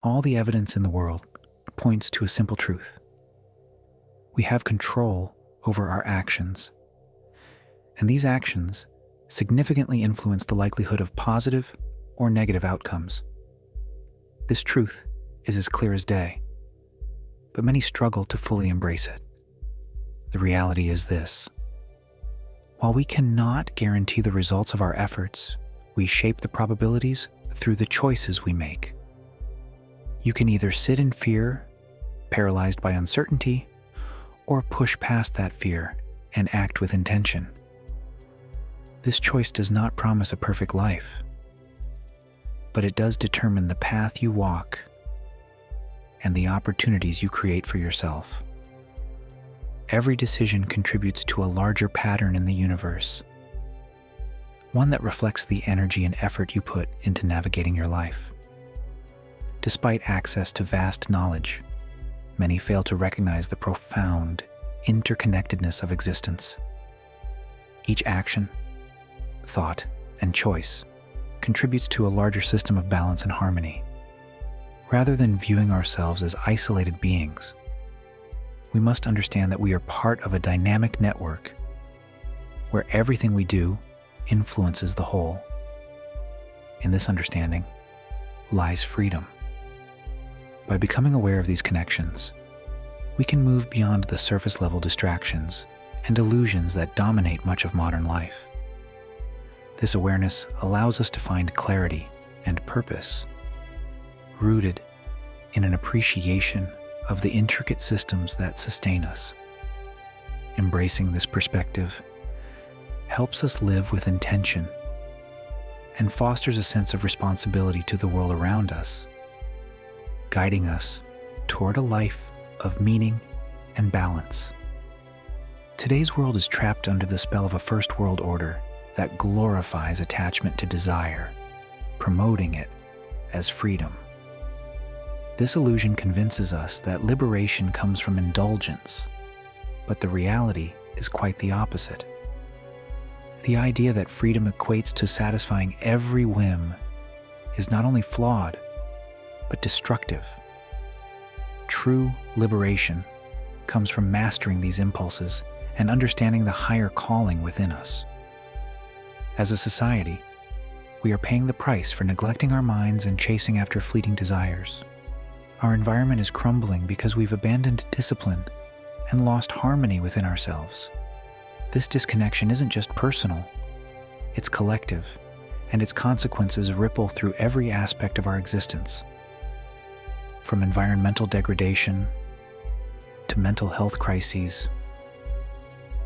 All the evidence in the world points to a simple truth. We have control over our actions, and these actions significantly influence the likelihood of positive or negative outcomes. This truth is as clear as day, but many struggle to fully embrace it. The reality is this: while we cannot guarantee the results of our efforts, we shape the probabilities through the choices we make. You can either sit in fear, paralyzed by uncertainty, or push past that fear and act with intention. This choice does not promise a perfect life, but it does determine the path you walk and the opportunities you create for yourself. Every decision contributes to a larger pattern in the universe, one that reflects the energy and effort you put into navigating your life. Despite access to vast knowledge, many fail to recognize the profound interconnectedness of existence. Each action, thought, and choice contributes to a larger system of balance and harmony. Rather than viewing ourselves as isolated beings, we must understand that we are part of a dynamic network where everything we do influences the whole. In this understanding lies freedom. By becoming aware of these connections, we can move beyond the surface-level distractions and illusions that dominate much of modern life. This awareness allows us to find clarity and purpose, rooted in an appreciation of the intricate systems that sustain us. Embracing this perspective helps us live with intention and fosters a sense of responsibility to the world around us, guiding us toward a life of meaning and balance. Today's world is trapped under the spell of a first world order that glorifies attachment to desire, promoting it as freedom. This illusion convinces us that liberation comes from indulgence, but the reality is quite the opposite. The idea that freedom equates to satisfying every whim is not only flawed, but destructive. True liberation comes from mastering these impulses and understanding the higher calling within us. As a society, we are paying the price for neglecting our minds and chasing after fleeting desires. Our environment is crumbling because we've abandoned discipline and lost harmony within ourselves. This disconnection isn't just personal, it's collective, and its consequences ripple through every aspect of our existence. From environmental degradation to mental health crises,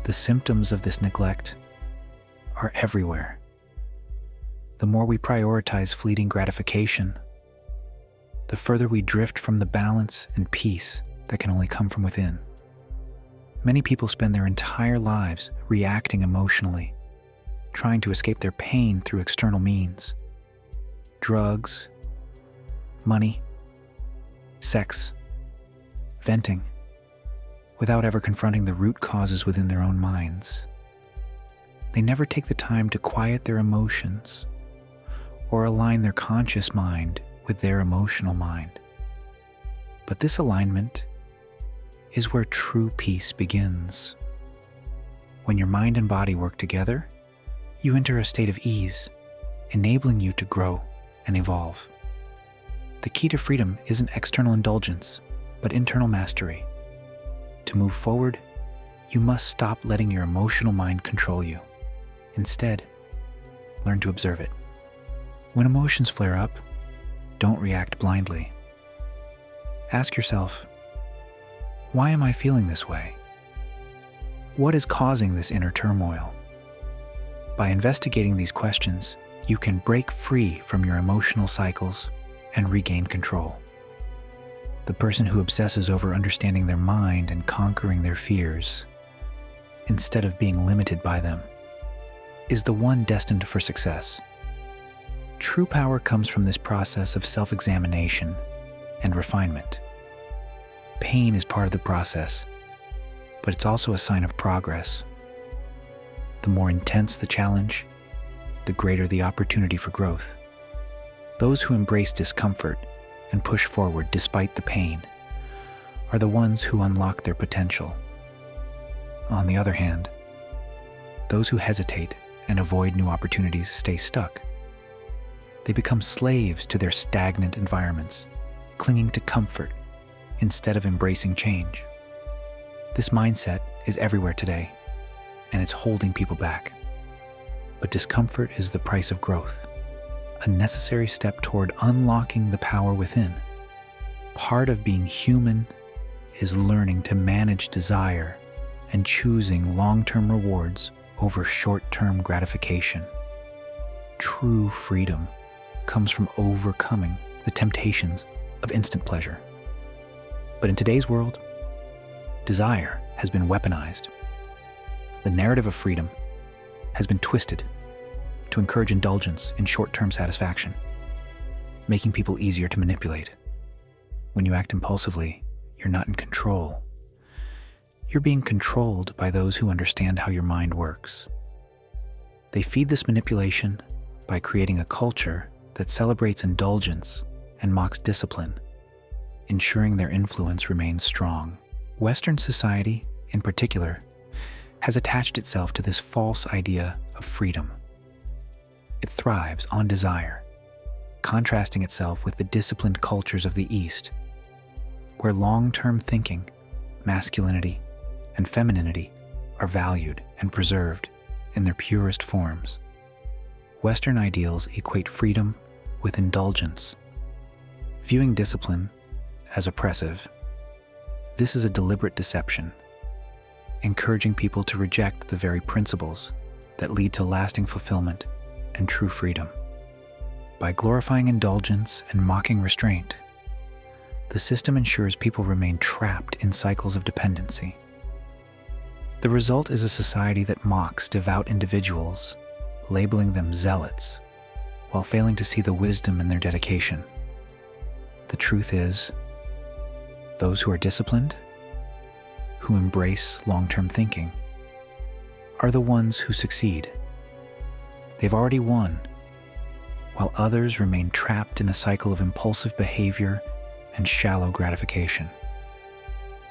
the symptoms of this neglect are everywhere. The more we prioritize fleeting gratification, the further we drift from the balance and peace that can only come from within. Many people spend their entire lives reacting emotionally, trying to escape their pain through external means. Drugs, money, sex, venting, without ever confronting the root causes within their own minds. They never take the time to quiet their emotions or align their conscious mind with their emotional mind. But this alignment is where true peace begins. When your mind and body work together, you enter a state of ease, enabling you to grow and evolve. The key to freedom isn't external indulgence, but internal mastery. To move forward, you must stop letting your emotional mind control you. Instead, learn to observe it. When emotions flare up, don't react blindly. Ask yourself, why am I feeling this way? What is causing this inner turmoil? By investigating these questions, you can break free from your emotional cycles and regain control. The person who obsesses over understanding their mind and conquering their fears, instead of being limited by them, is the one destined for success. True power comes from this process of self-examination and refinement. Pain is part of the process, but it's also a sign of progress. The more intense the challenge, the greater the opportunity for growth. Those who embrace discomfort and push forward despite the pain are the ones who unlock their potential. On the other hand, those who hesitate and avoid new opportunities stay stuck. They become slaves to their stagnant environments, clinging to comfort instead of embracing change. This mindset is everywhere today, and it's holding people back. But discomfort is the price of growth, a necessary step toward unlocking the power within. Part of being human is learning to manage desire and choosing long-term rewards over short-term gratification. True freedom comes from overcoming the temptations of instant pleasure. But in today's world, desire has been weaponized. The narrative of freedom has been twisted to encourage indulgence in short-term satisfaction, making people easier to manipulate. When you act impulsively, you're not in control. You're being controlled by those who understand how your mind works. They feed this manipulation by creating a culture that celebrates indulgence and mocks discipline, ensuring their influence remains strong. Western society, in particular, has attached itself to this false idea of freedom. It thrives on desire, contrasting itself with the disciplined cultures of the East, where long-term thinking, masculinity, and femininity are valued and preserved in their purest forms. Western ideals equate freedom with indulgence. Viewing discipline as oppressive, this is a deliberate deception, encouraging people to reject the very principles that lead to lasting fulfillment and true freedom. By glorifying indulgence and mocking restraint, the system ensures people remain trapped in cycles of dependency. The result is a society that mocks devout individuals, labeling them zealots, while failing to see the wisdom in their dedication. The truth is, those who are disciplined, who embrace long-term thinking, are the ones who succeed. They've already won, while others remain trapped in a cycle of impulsive behavior and shallow gratification.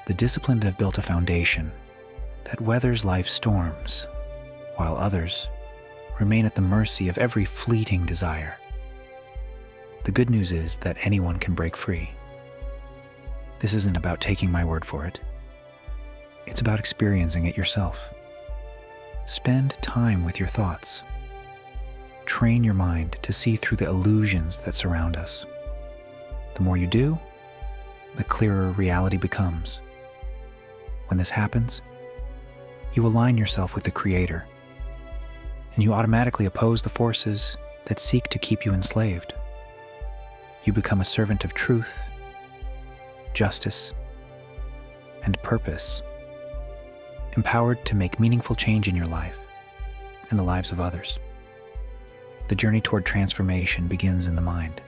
The disciplined have built a foundation that weathers life's storms, while others remain at the mercy of every fleeting desire. The good news is that anyone can break free. This isn't about taking my word for it. It's about experiencing it yourself. Spend time with your thoughts. Train your mind to see through the illusions that surround us. The more you do, the clearer reality becomes. When this happens, you align yourself with the Creator, and you automatically oppose the forces that seek to keep you enslaved. You become a servant of truth, justice, and purpose, empowered to make meaningful change in your life and the lives of others. The journey toward transformation begins in the mind.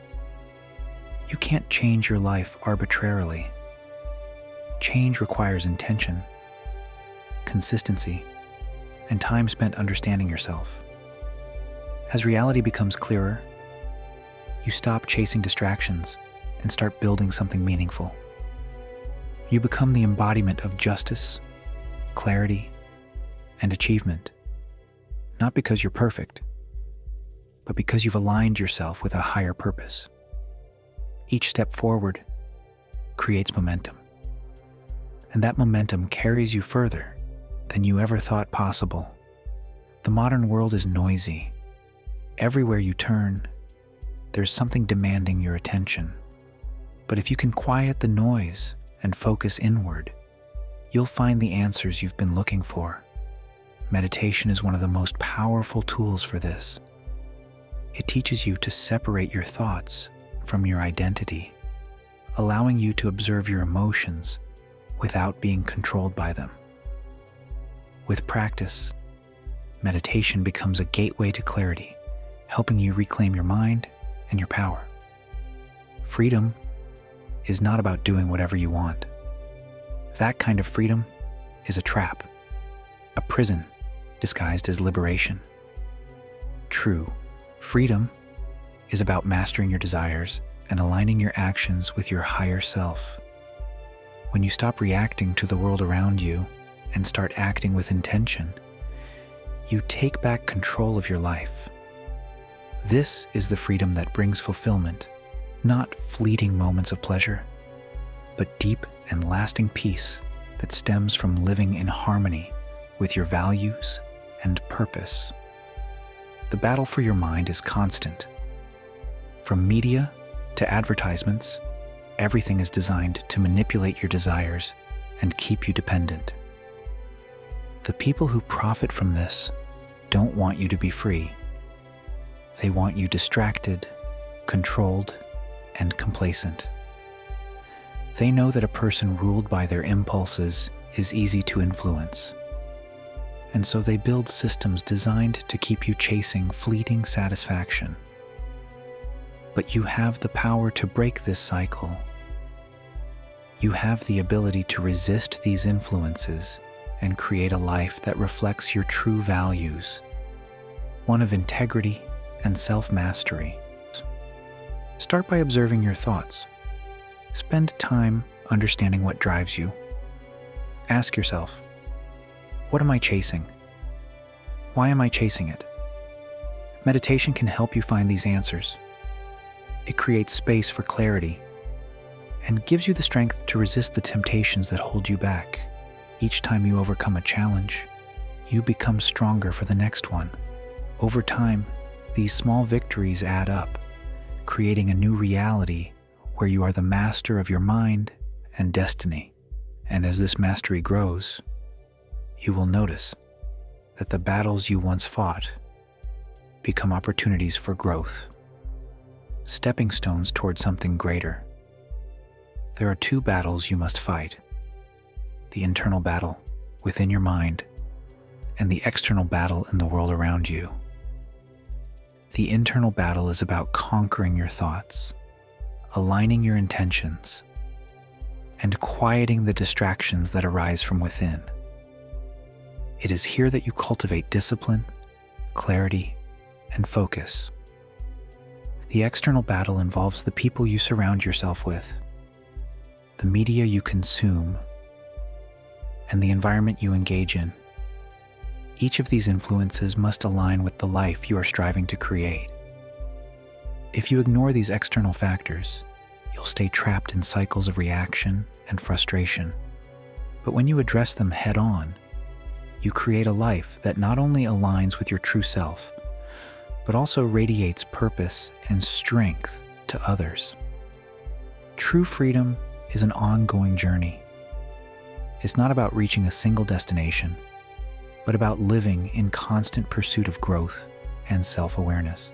You can't change your life arbitrarily. Change requires intention, consistency, and time spent understanding yourself. As reality becomes clearer, you stop chasing distractions and start building something meaningful. You become the embodiment of justice, clarity, and achievement, not because you're perfect, but because you've aligned yourself with a higher purpose. Each step forward creates momentum, and that momentum carries you further than you ever thought possible. The modern world is noisy. Everywhere you turn, there's something demanding your attention. But if you can quiet the noise and focus inward, you'll find the answers you've been looking for. Meditation is one of the most powerful tools for this. It teaches you to separate your thoughts from your identity, allowing you to observe your emotions without being controlled by them. With practice, meditation becomes a gateway to clarity, helping you reclaim your mind and your power. Freedom is not about doing whatever you want. That kind of freedom is a trap, a prison disguised as liberation. True freedom is about mastering your desires and aligning your actions with your higher self. When you stop reacting to the world around you and start acting with intention, you take back control of your life. This is the freedom that brings fulfillment, not fleeting moments of pleasure, but deep and lasting peace that stems from living in harmony with your values and purpose. The battle for your mind is constant. From media to advertisements, everything is designed to manipulate your desires and keep you dependent. The people who profit from this don't want you to be free. They want you distracted, controlled, and complacent. They know that a person ruled by their impulses is easy to influence. And so they build systems designed to keep you chasing fleeting satisfaction. But you have the power to break this cycle. You have the ability to resist these influences and create a life that reflects your true values, one of integrity and self-mastery. Start by observing your thoughts. Spend time understanding what drives you. Ask yourself, what am I chasing? Why am I chasing it? Meditation can help you find these answers. It creates space for clarity and gives you the strength to resist the temptations that hold you back. Each time you overcome a challenge, you become stronger for the next one. Over time, these small victories add up, creating a new reality where you are the master of your mind and destiny. And as this mastery grows, you will notice that the battles you once fought become opportunities for growth, stepping stones toward something greater. There are two battles you must fight: the internal battle within your mind and the external battle in the world around you. The internal battle is about conquering your thoughts, aligning your intentions, and quieting the distractions that arise from within. It is here that you cultivate discipline, clarity, and focus. The external battle involves the people you surround yourself with, the media you consume, and the environment you engage in. Each of these influences must align with the life you are striving to create. If you ignore these external factors, you'll stay trapped in cycles of reaction and frustration. But when you address them head-on, you create a life that not only aligns with your true self, but also radiates purpose and strength to others. True freedom is an ongoing journey. It's not about reaching a single destination, but about living in constant pursuit of growth and self-awareness.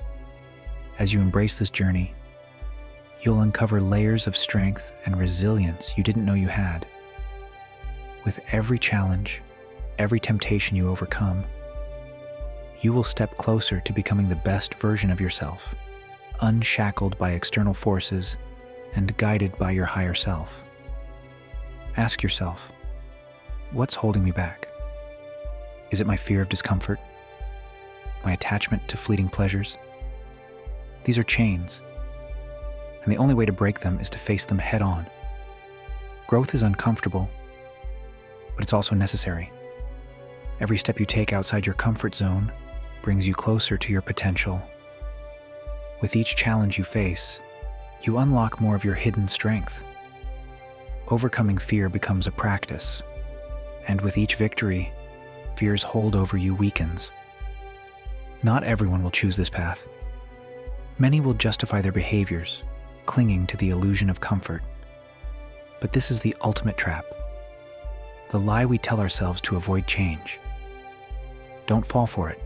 As you embrace this journey, you'll uncover layers of strength and resilience you didn't know you had. With every challenge, every temptation you overcome, you will step closer to becoming the best version of yourself, unshackled by external forces and guided by your higher self. Ask yourself, what's holding me back? Is it my fear of discomfort? My attachment to fleeting pleasures? These are chains, and the only way to break them is to face them head on. Growth is uncomfortable, but it's also necessary. Every step you take outside your comfort zone brings you closer to your potential. With each challenge you face, you unlock more of your hidden strength. Overcoming fear becomes a practice, and with each victory, fear's hold over you weakens. Not everyone will choose this path. Many will justify their behaviors, clinging to the illusion of comfort. But this is the ultimate trap, the lie we tell ourselves to avoid change. Don't fall for it.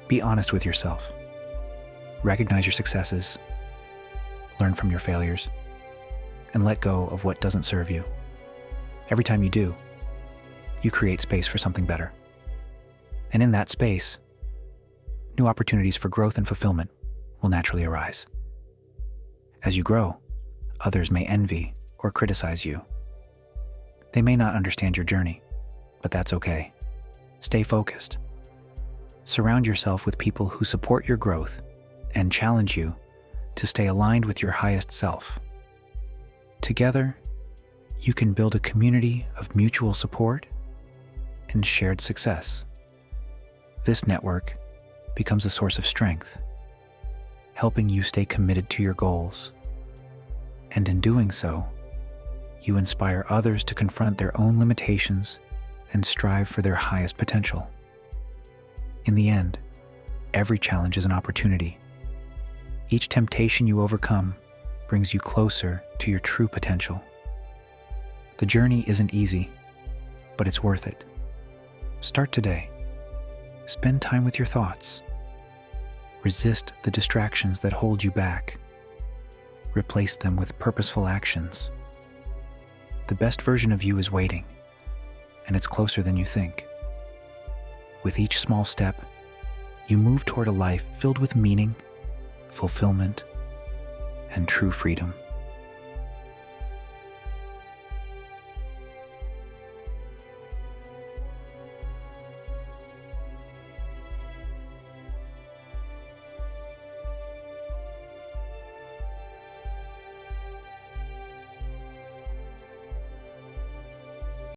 Be honest with yourself. Recognize your successes, learn from your failures, and let go of what doesn't serve you. Every time you do, you create space for something better. And in that space, new opportunities for growth and fulfillment will naturally arise. As you grow, others may envy or criticize you. They may not understand your journey, but that's okay. Stay focused. Surround yourself with people who support your growth and challenge you to stay aligned with your highest self. Together, you can build a community of mutual support and shared success. This network becomes a source of strength, helping you stay committed to your goals. And in doing so, you inspire others to confront their own limitations and strive for their highest potential. In the end, every challenge is an opportunity. Each temptation you overcome brings you closer to your true potential. The journey isn't easy, but it's worth it. Start today. Spend time with your thoughts. Resist the distractions that hold you back. Replace them with purposeful actions. The best version of you is waiting, and it's closer than you think. With each small step, you move toward a life filled with meaning, fulfillment, and true freedom.